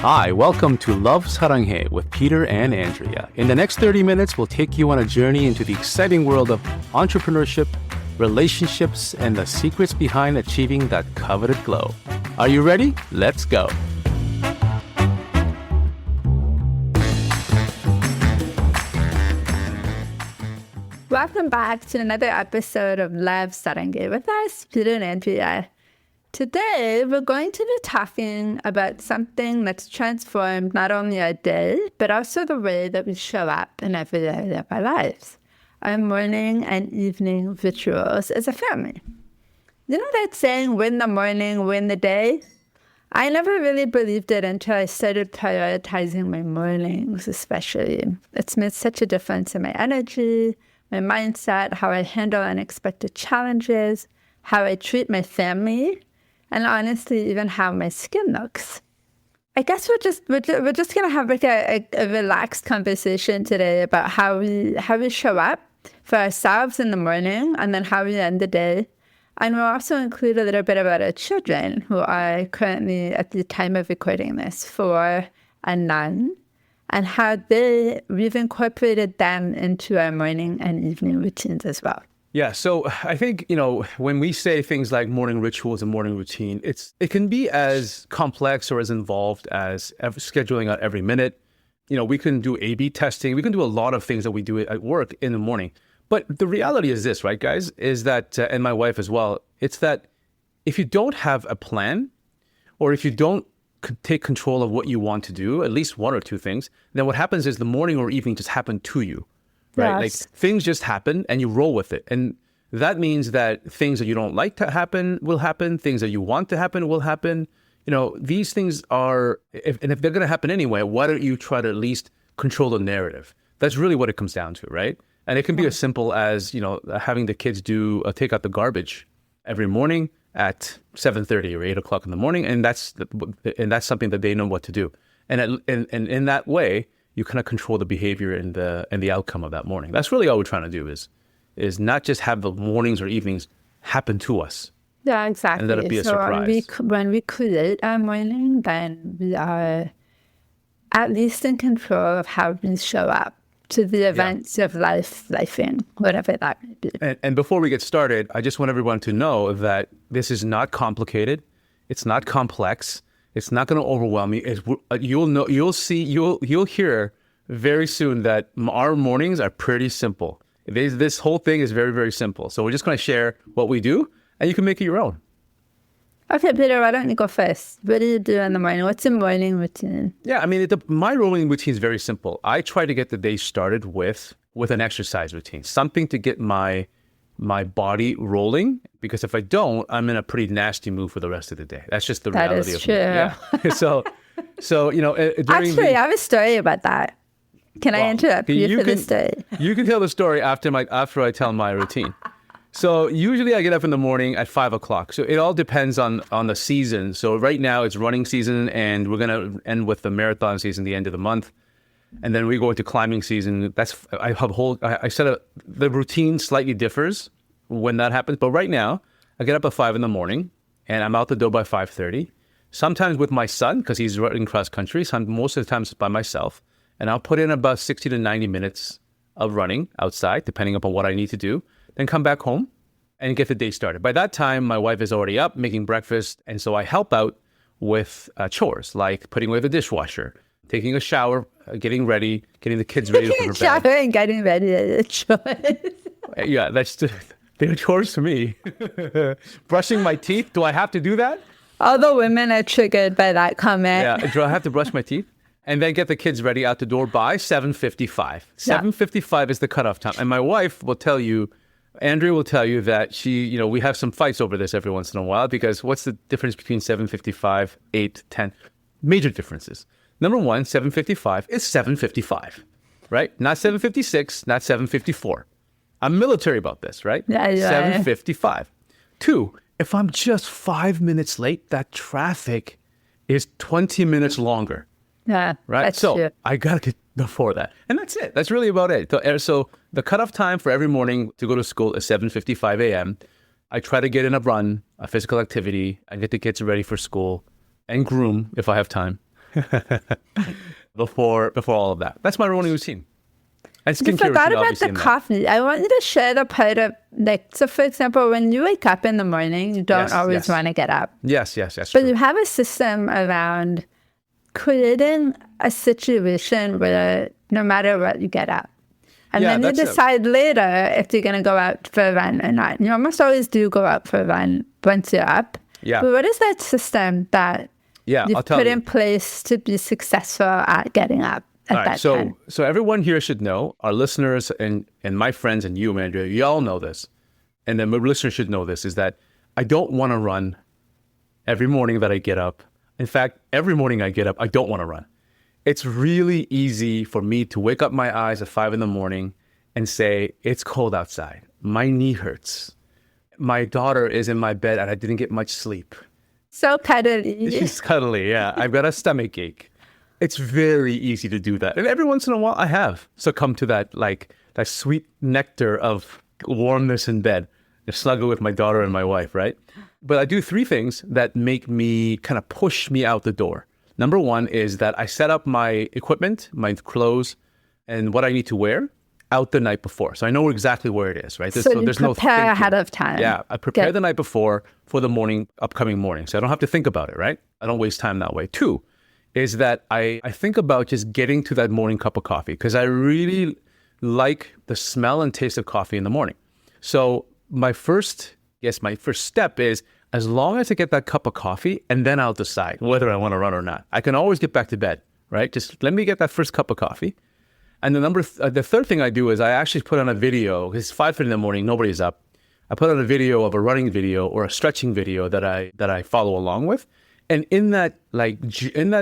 Hi, welcome to Love Saranghae with Peter and Andrea. In the next 30 minutes, we'll take you on a journey into the exciting world of entrepreneurship, relationships, and the secrets behind achieving that coveted glow. Are you ready? Let's go. Welcome back to another episode of Love Saranghae with us, Peter and Andrea. Today, we're going to be talking about something that's transformed not only our day, but also the way that we show up in every area of our lives, our morning and evening rituals as a family. You know that saying, win the morning, win the day? I never really believed it until I started prioritizing my mornings, especially. It's made such a difference in my energy, my mindset, how I handle unexpected challenges, how I treat my family, and honestly, even how my skin looks. I guess we're just gonna have like a relaxed conversation today about how we show up for ourselves in the morning, and then how we end the day. And we'll also include a little bit about our children, who are currently, at the time of recording this, 4 and 9, and how we've incorporated them into our morning and evening routines as well. Yeah, so I think, when we say things like morning rituals and morning routine, it can be as complex or as involved as scheduling out every minute. We can do A/B testing. We can do a lot of things that we do at work in the morning. But the reality is this, right, guys, is that, and my wife as well, it's that if you don't have a plan, or if you don't take control of what you want to do, at least one or two things, then what happens is the morning or evening just happen to you. Right? Yes. Like things just happen and you roll with it. And that means that things that you don't like to happen will happen. Things that you want to happen will happen. These things are, if they're going to happen anyway, why don't you try to at least control the narrative? That's really what it comes down to, right? And it can be as simple as, having the kids take out the garbage every morning at 7:30 or 8 o'clock in the morning. And that's something that they know what to do. And in that way, you kind of control the behavior and the outcome of that morning. That's really all we're trying to do is not just have the mornings or evenings happen to us. Yeah, exactly. And let it be a surprise. When we create our morning, then we are at least in control of how we show up to the events of lifing, whatever that may be. And before we get started, I just want everyone to know that this is not complicated. It's not complex. It's not going to overwhelm you. You'll hear very soon that our mornings are pretty simple. This whole thing is very, very simple. So we're just going to share what we do, and you can make it your own. Okay, Peter, why don't you go first? What do you do in the morning? What's your morning routine? Yeah, my morning routine is very simple. I try to get the day started with an exercise routine, something to get my body rolling, because if I don't, I'm in a pretty nasty mood for the rest of the day. That's just the reality of it. That is true. Yeah. So Actually, I have a story about that. Can I interrupt you for the story? You can tell the story after I tell my routine. So usually I get up in the morning at 5 o'clock. So it all depends on the season. So right now it's running season, and we're going to end with the marathon season the end of the month. And then we go into climbing season. The routine slightly differs when that happens. But right now, I get up at 5 in the morning, and I'm out the door by 5:30. Sometimes with my son, because he's running cross country. Most of the times by myself. And I'll put in about 60 to 90 minutes of running outside, depending upon what I need to do. Then come back home and get the day started. By that time, my wife is already up making breakfast. And so I help out with chores, like putting away the dishwasher, taking a shower, getting ready, getting the kids ready for bed. Shower and getting ready are chores. Yeah, they're chores to me. Brushing my teeth, do I have to do that? All the women are triggered by that comment. Yeah, do I have to brush my teeth? And then get the kids ready out the door by 7:55. 7:55 is the cutoff time. And my wife will tell you, Andrea will tell you that we have some fights over this every once in a while, because what's the difference between 7:55, 8, 10? Major differences. Number one, 7:55 is 7:55, right? Not 7:56, not 7:54. I'm military about this, right? Yeah. 7:55. 2, if I'm just 5 minutes late, that traffic is 20 minutes longer. Yeah, right. That's so true. I got to get before that. And that's it. That's really about it. So the cutoff time for every morning to go to school is 7:55 a.m. I try to get in a run, a physical activity, and get the kids ready for school and groom if I have time. before all of that. That's my morning routine. And You skincare forgot routine, about obviously, the coffee. I want you to share the part of, like, so for example, when you wake up in the morning, you don't Yes, always yes. want to get up. Yes. But True. you have a system around creating a situation where no matter what, you get up. And Yeah, then you that's decide later if you're going to go out for a run or not. You almost always do go out for a run once you're up. Yeah. But what is that system that I'll you've tell put you. in place to be successful at getting up at All that right, so time? so everyone here should know, our listeners and my friends and you, Andrea, you all know this, and then my listeners should know this, is that I don't want to run every morning that I get up. In fact, every morning I get up, I don't want to run. It's really easy for me to wake up my eyes at 5 a.m. and say, it's cold outside. My knee hurts. My daughter is in my bed and I didn't get much sleep. So cuddly. She's cuddly, yeah. I've got a stomach ache. It's very easy to do that. And every once in a while, I have succumbed to that, like, that sweet nectar of warmness in bed. I snuggle with my daughter and my wife, right? But I do 3 things that make me kind of push me out the door. Number 1 is that I set up my equipment, my clothes, and what I need to wear out the night before. So I know exactly where it is, right? So you there's prepare no thinking. ahead of time. Yeah, I prepare the night before for the upcoming morning. So I don't have to think about it, right? I don't waste time that way. 2 is that I think about just getting to that morning cup of coffee because I really like the smell and taste of coffee in the morning. So my first step is, as long as I get that cup of coffee, and then I'll decide whether I want to run or not. I can always get back to bed, right? Just let me get that first cup of coffee. And the third thing I do is I actually put on a video. It's 5:30 in the morning, nobody's up. I put on a video of a running video or a stretching video that I follow along with. And in that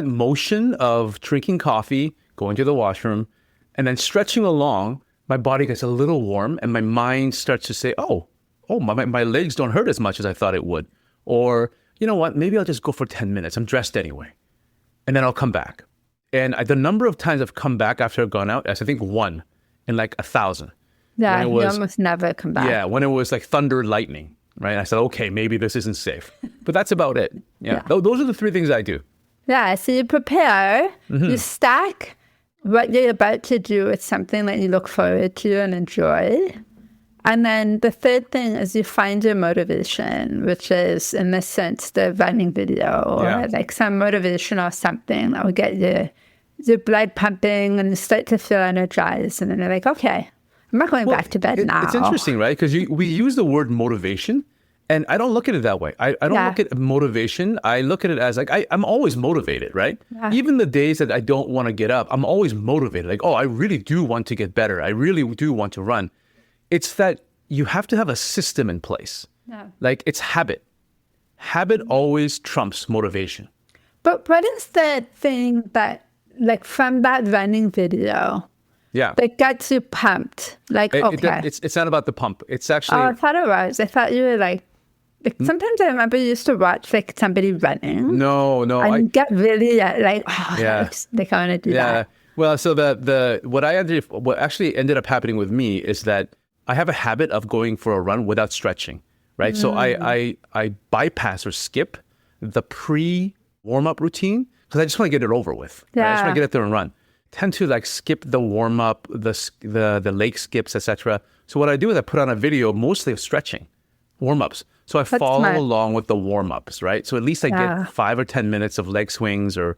motion of drinking coffee, going to the washroom, and then stretching along, my body gets a little warm and my mind starts to say, oh, my legs don't hurt as much as I thought it would. Or, you know what, maybe I'll just go for 10 minutes. I'm dressed anyway. And then I'll come back. And the number of times I've come back after I've gone out is, I think, 1 in like 1,000. Yeah, you almost never come back. Yeah, when it was like thunder, lightning, right? And I said, okay, maybe this isn't safe. But that's about it. Yeah. Those are the 3 things I do. Yeah, so you prepare, you stack what you're about to do with something that you look forward to and enjoy. And then the third thing is you find your motivation, which is, in this sense, the running video or like some motivational something that will get your blood pumping and you start to feel energized. And then you're like, okay, I'm not going back to bed now. It's interesting, right? Because we use the word motivation, and I don't look at it that way. I don't look at motivation. I look at it as like, I'm always motivated, right? Yeah. Even the days that I don't want to get up, I'm always motivated. Like, oh, I really do want to get better. I really do want to run. It's that you have to have a system in place. Yeah. Like, it's habit. Habit always trumps motivation. But what is the thing that, like, from that running video, that gets you pumped? Like, okay. It's not about the pump. It's actually... Oh, I thought it was. I thought you were like sometimes I remember you used to watch like somebody running. No. And get really like, I want to do that. Well, so what actually ended up happening with me is that I have a habit of going for a run without stretching, right? So I bypass or skip the pre-warm-up routine because I just want to get it over with. Yeah. Right? I just want to get out there and run. Tend to like skip the warm-up, the leg skips, etc. So what I do is I put on a video mostly of stretching, warm-ups. So I follow along with the warm-ups, right? So at least I get 5 or 10 minutes of leg swings or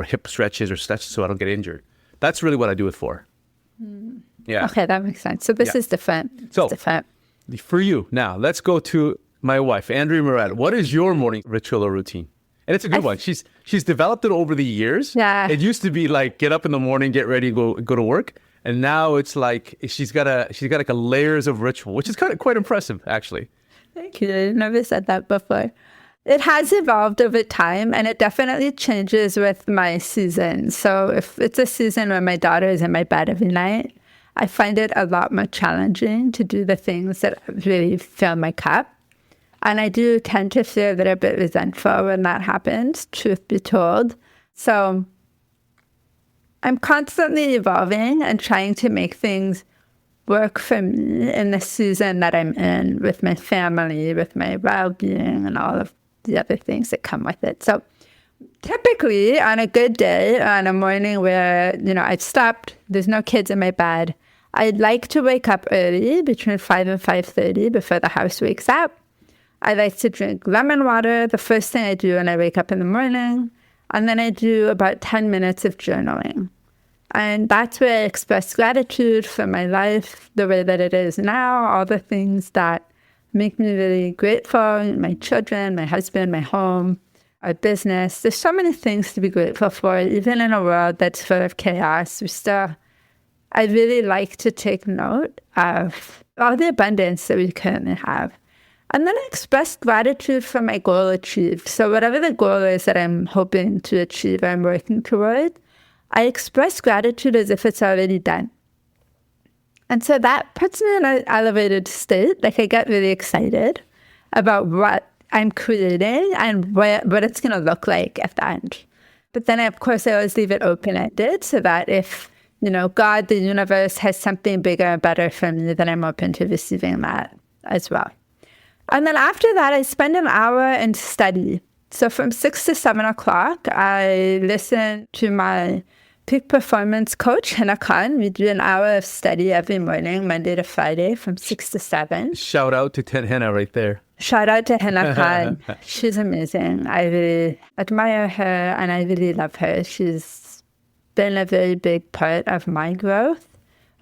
hip stretches or stretches so I don't get injured. That's really what I do it for. Yeah. Okay, that makes sense. So this is different. It's different. For you, now, let's go to my wife, Andrea Murad. What is your morning ritual or routine? And it's a good one. She's developed it over the years. Yeah. It used to be like, get up in the morning, get ready, go to work. And now it's like, she's got like a layers of ritual, which is quite impressive, actually. Thank you. I've never said that before. It has evolved over time, and it definitely changes with my season. So if it's a season where my daughter is in my bed every night, I find it a lot more challenging to do the things that really fill my cup. And I do tend to feel a little bit resentful when that happens, truth be told. So I'm constantly evolving and trying to make things work for me in the season that I'm in with my family, with my well-being, and all of the other things that come with it. So typically on a good day, on a morning where, I've stopped, there's no kids in my bed, I'd like to wake up early, between 5 and 5:30 before the house wakes up. I like to drink lemon water, the first thing I do when I wake up in the morning. And then I do about 10 minutes of journaling. And that's where I express gratitude for my life, the way that it is now, all the things that make me really grateful, my children, my husband, my home, our business. There's so many things to be grateful for, even in a world that's full of chaos. I really like to take note of all the abundance that we currently have. And then I express gratitude for my goal achieved. So whatever the goal is that I'm hoping to achieve or I'm working toward, I express gratitude as if it's already done. And so that puts me in an elevated state. Like I get really excited about what I'm creating and what it's going to look like at the end. But then, of course, I always leave it open-ended so that if, God, the universe has something bigger and better for me, then I'm open to receiving that as well. And then after that, I spend an hour in study. So from 6 to 7 o'clock, I listen to my peak performance coach, Hannah Khan. We do an hour of study every morning, Monday to Friday, from 6 to 7. Shout out to Hannah right there. Shout out to Hannah Khan. She's amazing. I really admire her and I really love her. She's been a very big part of my growth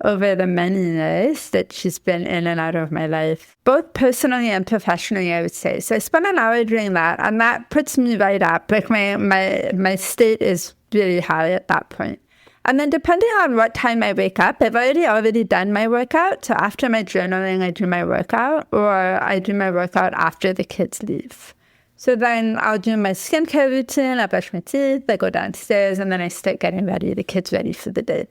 over the many years that she's been in and out of my life, both personally and professionally, I would say. So I spend an hour doing that, and that puts me right up. Like my state is really high at that point. And then depending on what time I wake up, I've already done my workout. So after my journaling, I do my workout, or I do my workout after the kids leave. So then I'll do my skincare routine, I brush my teeth, I go downstairs, and then I start getting the kids ready for the day.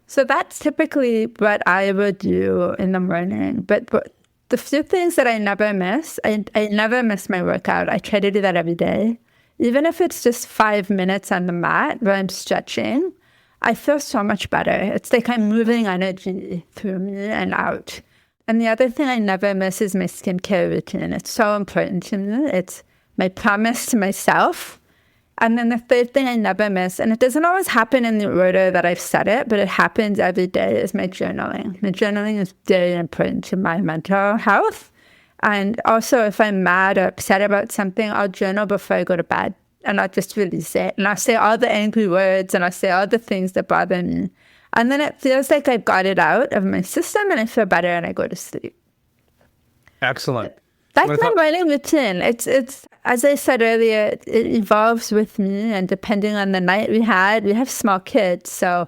So that's typically what I would do in the morning. But the few things that I never miss, I never miss my workout. I try to do that every day. Even if it's just 5 minutes on the mat where I'm stretching, I feel so much better. It's like I'm moving energy through me and out. And the other thing I never miss is my skincare routine. It's so important to me. It's my promise to myself. And then the third thing I never miss, and it doesn't always happen in the order that I've said it, but it happens every day, is my journaling. My journaling is very important to my mental health. And also, if I'm mad or upset about something, I'll journal before I go to bed. And I'll just release it. And I'll say all the angry words, and I'll say all the things that bother me. And then it feels like I've got it out of my system, and I feel better, and I go to sleep. Excellent. That's my morning routine. It's as I said earlier, it evolves with me, and depending on the night we have small kids, so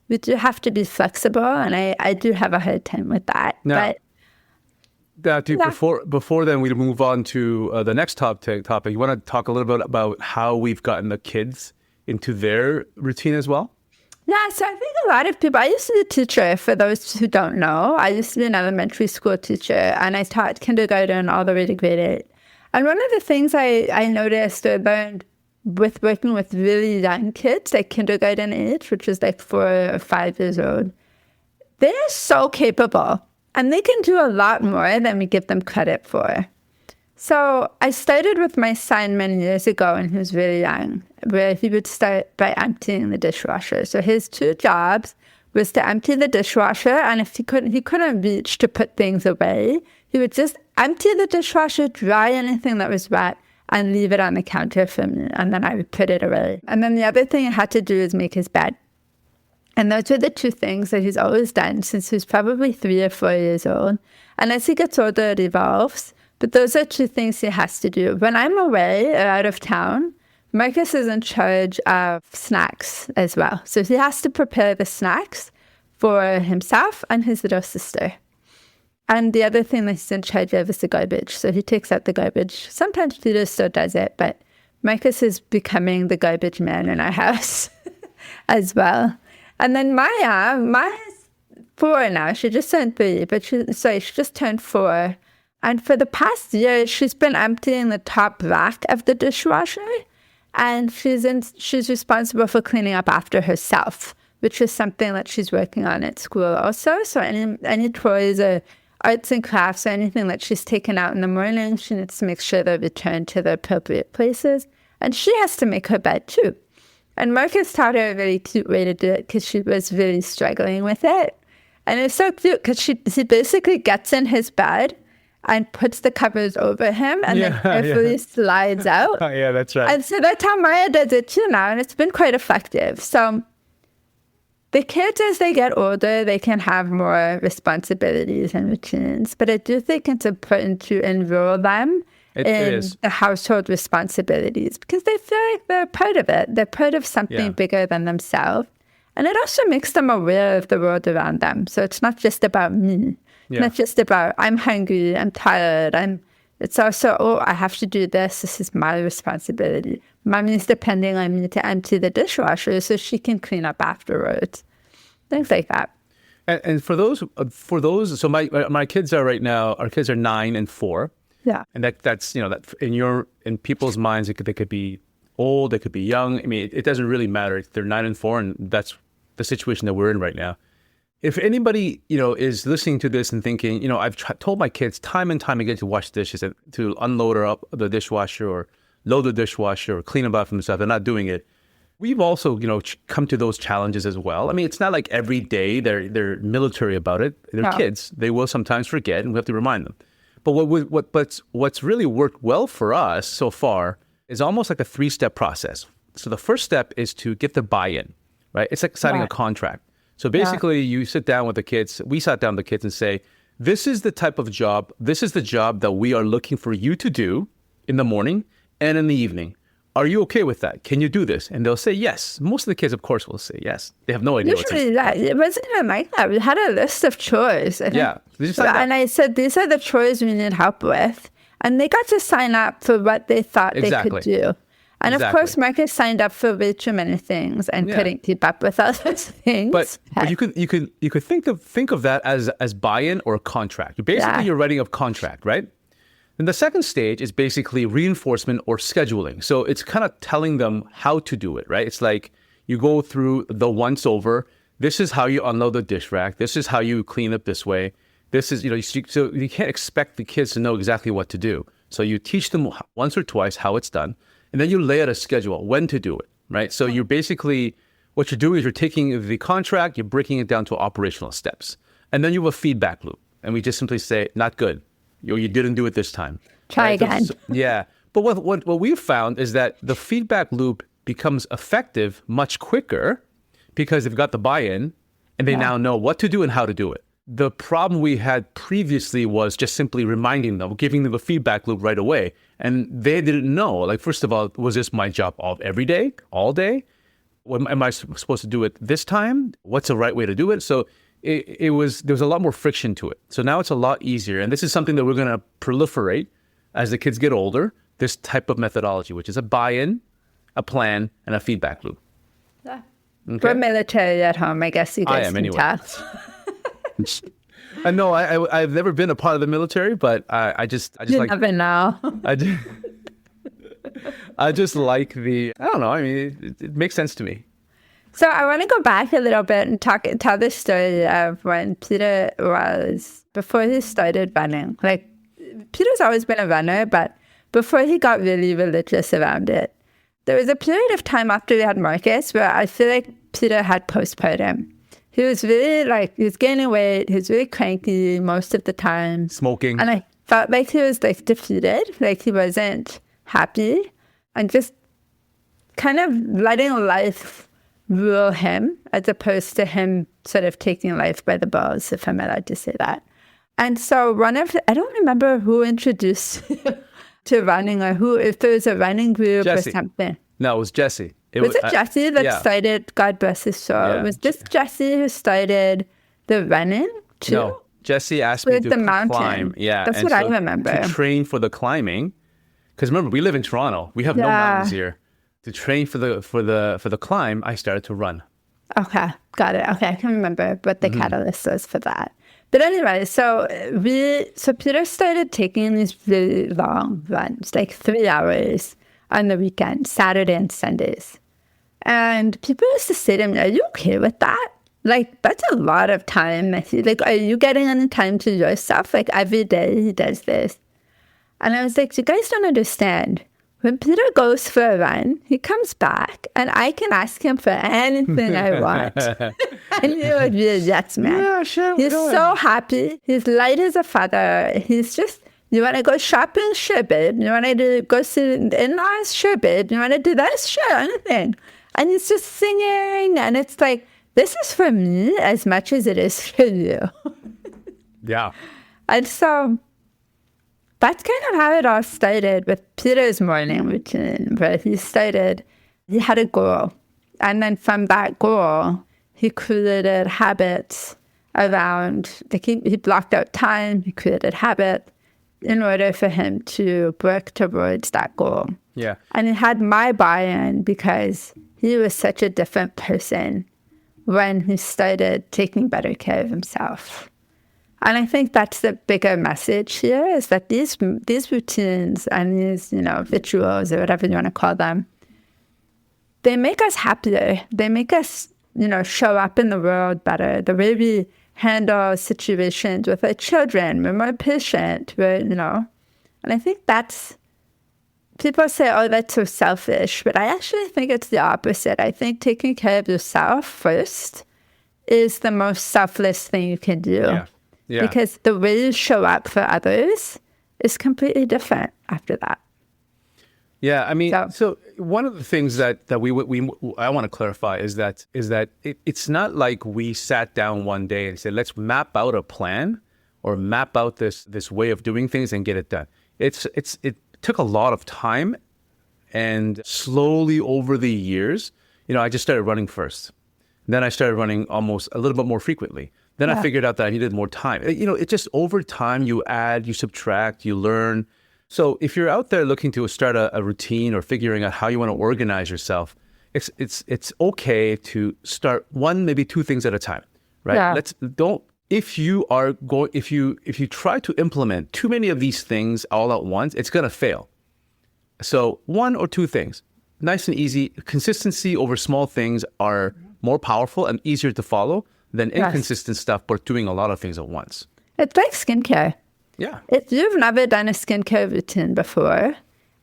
we do have to be flexible, and I do have a hard time with that. Now, before then we move on to the next topic, you want to talk a little bit about how we've gotten the kids into their routine as well? Yeah, so I think a lot of people, I used to be a teacher, for those who don't know. I used to be an elementary school teacher, and I taught kindergarten all the way to grade 8. And one of the things I noticed or learned with working with really young kids, like kindergarten age, which is like 4 or 5 years old, they're so capable, and they can do a lot more than we give them credit for. So I started with my son many years ago when he was really young, where he would start by emptying the dishwasher. So his 2 jobs was to empty the dishwasher, and if he couldn't reach to put things away, he would just empty the dishwasher, dry anything that was wet, and leave it on the counter for me, and then I would put it away. And then the other thing he had to do is make his bed. And those were the 2 things that he's always done since he was probably 3 or 4 years old. And as he gets older, it evolves. But those are 2 things he has to do. When I'm away or out of town, Marcus is in charge of snacks as well. So he has to prepare the snacks for himself and his little sister. And the other thing that he's in charge of is the garbage. So he takes out the garbage. Sometimes Peter still does it, but Marcus is becoming the garbage man in our house as well. And then Maya's 4 now. She just turned 3, but she just turned 4. And for the past year, she's been emptying the top rack of the dishwasher, and she's responsible for cleaning up after herself, which is something that she's working on at school also. So any toys or arts and crafts or anything that she's taken out in the morning, she needs to make sure they're returned to the appropriate places. And she has to make her bed too. And Marcus taught her a very cute way to do it because she was really struggling with it. And it's so cute because he basically gets in his bed and puts the covers over him and then carefully slides out. Yeah, that's right. And so that's how Maya does it too now, and it's been quite effective. So the kids, as they get older, they can have more responsibilities and routines, but I do think it's important to enroll them in the household responsibilities because they feel like they're part of it. They're part of something bigger than themselves. And it also makes them aware of the world around them. So it's not just about me. It's not just about, I'm hungry, I'm tired. It's also, I have to do this. This is my responsibility. Mommy's depending on me to empty the dishwasher so she can clean up afterwards. Things like that. And for those, so my kids are right now, our kids are 9 and 4. Yeah. And that's, that in people's minds, they could be old, they could be young. I mean, it doesn't really matter. They're 9 and 4, and that's the situation that we're in right now. If anybody, is listening to this and thinking, I've told my kids time and time again to wash dishes, and to unload up the dishwasher or load the dishwasher or clean about for themselves, they're not doing it. We've also, come to those challenges as well. I mean, it's not like every day they're military about it. They're kids. They will sometimes forget, and we have to remind them. But what's really worked well for us so far is almost like a 3-step process. So the first step is to get the buy-in, right? It's like signing a contract. So basically, you sit down with the kids. We sat down with the kids and say, this is the type of job. This is the job that we are looking for you to do in the morning and in the evening. Are you okay with that? Can you do this? And they'll say yes. Most of the kids, of course, will say yes. They have no idea what to do. It wasn't even like that. We had a list of chores. And I said, these are the chores we need help with. And they got to sign up for what they thought they could do. And of course, Marcus signed up for way too many things and couldn't keep up with all those things. But you could think of that as buy-in or a contract. Basically, you're writing a contract, right? And the second stage is basically reinforcement or scheduling. So it's kind of telling them how to do it, right? It's like you go through the once over. This is how you unload the dish rack. This is how you clean up this way. This is, so you can't expect the kids to know exactly what to do. So you teach them once or twice how it's done. And then you lay out a schedule, when to do it, right? So you're basically, what you're doing is you're taking the contract, you're breaking it down to operational steps. And then you have a feedback loop. And we just simply say, not good. You didn't do it this time. Try again. So, but what we've found is that the feedback loop becomes effective much quicker because they've got the buy-in and they now know what to do and how to do it. The problem we had previously was just simply reminding them, giving them a feedback loop right away. And they didn't know, like, first of all, was this my job every day, all day? Am I supposed to do it this time? What's the right way to do it? So there was a lot more friction to it. So now it's a lot easier. And this is something that we're going to proliferate as the kids get older, this type of methodology, which is a buy-in, a plan, and a feedback loop. Yeah. Okay. We're military at home, I guess you guys can tell. I know I've never been a part of the military, but I just you never know. I just like I don't know. I mean, it makes sense to me. So I want to go back a little bit and tell the story of when Peter was, before he started running. Like, Peter's always been a runner, but before he got really religious around it, there was a period of time after we had Marcus where I feel like Peter had postpartum. He was really he was gaining weight. He was really cranky most of the time. Smoking. And I felt like he was defeated, like he wasn't happy, and just kind of letting life rule him as opposed to him sort of taking life by the balls, if I'm allowed to say that. And so I don't remember who introduced to running or if there was a running group or something. No, it was Jesse. Was it Jesse that started, God bless his soul? Yeah. Was this Jesse who started the running too? No, Jesse asked me to climb. Yeah, that's what I remember. To train for the climbing, because remember, we live in Toronto. We have no mountains here. To train for the climb, I started to run. Okay, got it. Okay, I can remember what the catalyst was for that. But anyway, so Peter started taking these really long runs, like 3 hours on the weekend, Saturday and Sundays. And people used to say to me, are you okay with that? Like, that's a lot of time. Like, are you getting any time to yourself? Like, every day he does this. And I was like, you guys don't understand. when Peter goes for a run, he comes back and I can ask him for anything I want. And he would be a yes man. Yeah, sure. He's so happy. He's light as a feather. He's just, you want to go shopping? Sure, babe. You want to go see the in-laws? Sure, babe. You want to do this? Sure, anything. And he's just singing. And it's like, this is for me as much as it is for you. Yeah. And so that's kind of how it all started with Peter's morning routine, where he had a goal. And then from that goal, he created habits around, he blocked out time, he created habits in order for him to work towards that goal. Yeah. And it had my buy-in because he was such a different person when he started taking better care of himself. And I think that's the bigger message here, is that these routines and these, rituals or whatever you want to call them, they make us happier. They make us, show up in the world better. The way we handle situations with our children, we're more patient, and I think that's, people say, oh, that's so selfish, but I actually think it's the opposite. I think taking care of yourself first is the most selfless thing you can do. Yeah. Yeah. Because the way you show up for others is completely different after that. Yeah, I mean, so one of the things that I want to clarify is that it's not like we sat down one day and said, let's map out a plan or map out this way of doing things and get it done. It took a lot of time, and slowly over the years, I just started running first. Then I started running almost a little bit more frequently. Then I figured out that I needed more time. It just over time, you add, you subtract, you learn. So if you're out there looking to start a routine or figuring out how you want to organize yourself, it's okay to start one, maybe two things at a time, right? Yeah. If you try to implement too many of these things all at once, it's going to fail. So one or two things, nice and easy. Consistency over small things are more powerful and easier to follow than inconsistent stuff, but doing a lot of things at once. It's like skincare. Yeah. If you've never done a skincare routine before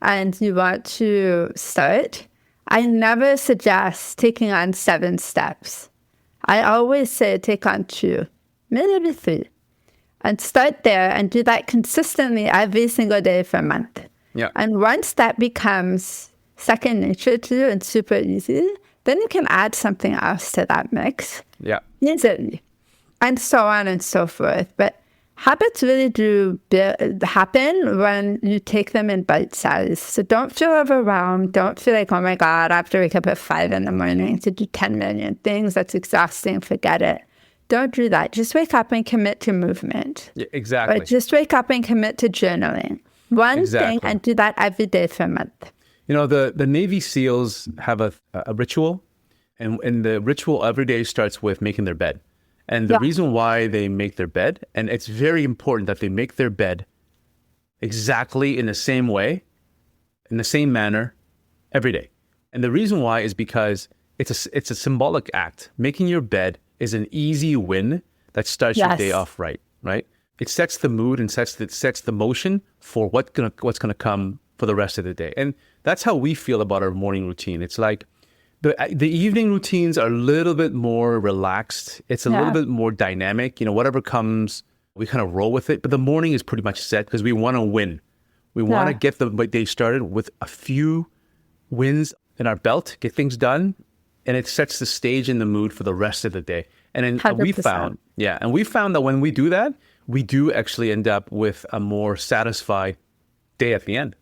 and you want to start, I never suggest taking on 7 steps. I always say take on 2, maybe 3, and start there and do that consistently every single day for a month. Yeah. And once that becomes second nature to you and super easy, then you can add something else to that mix. Yeah. Easily. And so on and so forth. But habits really do happen when you take them in bite size. So don't feel overwhelmed. Don't feel like, oh my God, I have to wake up at 5 a.m. to do 10 million things. That's exhausting. Forget it. Don't do that. Just wake up and commit to movement. Yeah, exactly. Or just wake up and commit to journaling. One thing, and do that every day for a month. The Navy SEALs have a ritual, and the ritual every day starts with making their bed. And the reason why they make their bed, and it's very important that they make their bed exactly in the same way, in the same manner, every day. And the reason why is because it's a symbolic act. Making your bed is an easy win that starts your day off right? It sets the mood and sets the motion for what's gonna come for the rest of the day. And that's how we feel about our morning routine. It's like the evening routines are a little bit more relaxed. It's a little bit more dynamic. Whatever comes, we kind of roll with it. But the morning is pretty much set because we want to win. We want to get the day started with a few wins in our belt, get things done, and it sets the stage and the mood for the rest of the day. And then we found that when we do that, we do actually end up with a more satisfied day at the end.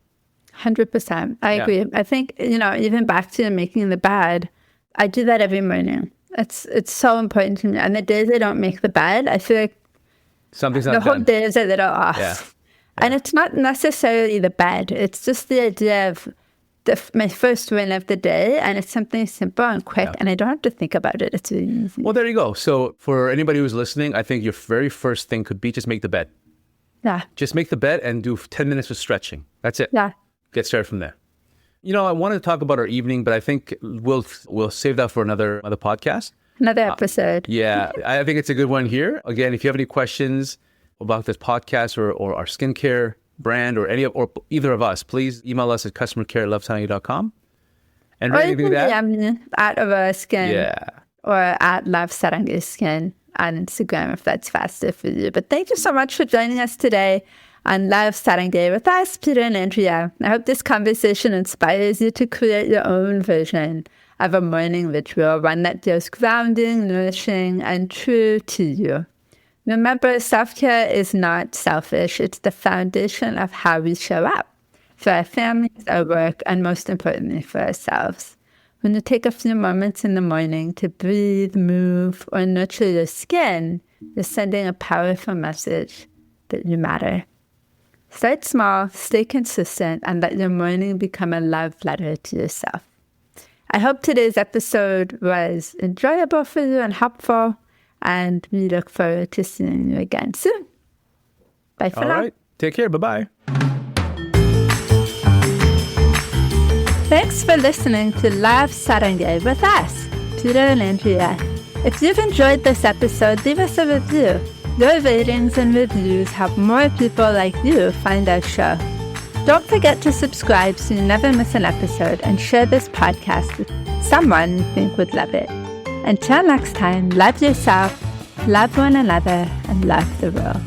100%. I agree. I think, even back to making the bed, I do that every morning. It's so important to me. And the days I don't make the bed, I feel like something's not the done. whole day is a little off. Yeah. And it's not necessarily the bed. It's just the idea of my first win of the day, and it's something simple and quick, and I don't have to think about it. It's really easy. Well, there you go. So for anybody who's listening, I think your very first thing could be just make the bed. Yeah. Just make the bed and do 10 minutes of stretching. That's it. Yeah. Get started from there. I wanted to talk about our evening, but I think we'll save that for another podcast. Another episode. Yeah, I think it's a good one here. Again, if you have any questions about this podcast or our skincare brand or either of us, please email us at customercare@lovesaranghae.com. And Or really you do can that. DM at Aurora Skin. Yeah. Or at Love Saranghae Skin on Instagram if that's faster for you. But thank you so much for joining us today on Love Saranghae with us, Peter and Andrea. I hope this conversation inspires you to create your own version of a morning ritual, one that feels grounding, nourishing, and true to you. Remember, self-care is not selfish. It's the foundation of how we show up for our families, our work, and most importantly, for ourselves. When you take a few moments in the morning to breathe, move, or nurture your skin, you're sending a powerful message that you matter. Start small, stay consistent, and let your morning become a love letter to yourself. I hope today's episode was enjoyable for you and helpful, and we look forward to seeing you again soon. Bye for now. All right. Take care. Bye-bye. Thanks for listening to Love Saranghae with us, Peter and Andrea. If you've enjoyed this episode, leave us a review. Your ratings and reviews help more people like you find our show. Don't forget to subscribe so you never miss an episode, and share this podcast with someone you think would love it. Until next time, love yourself, love one another, and love the world.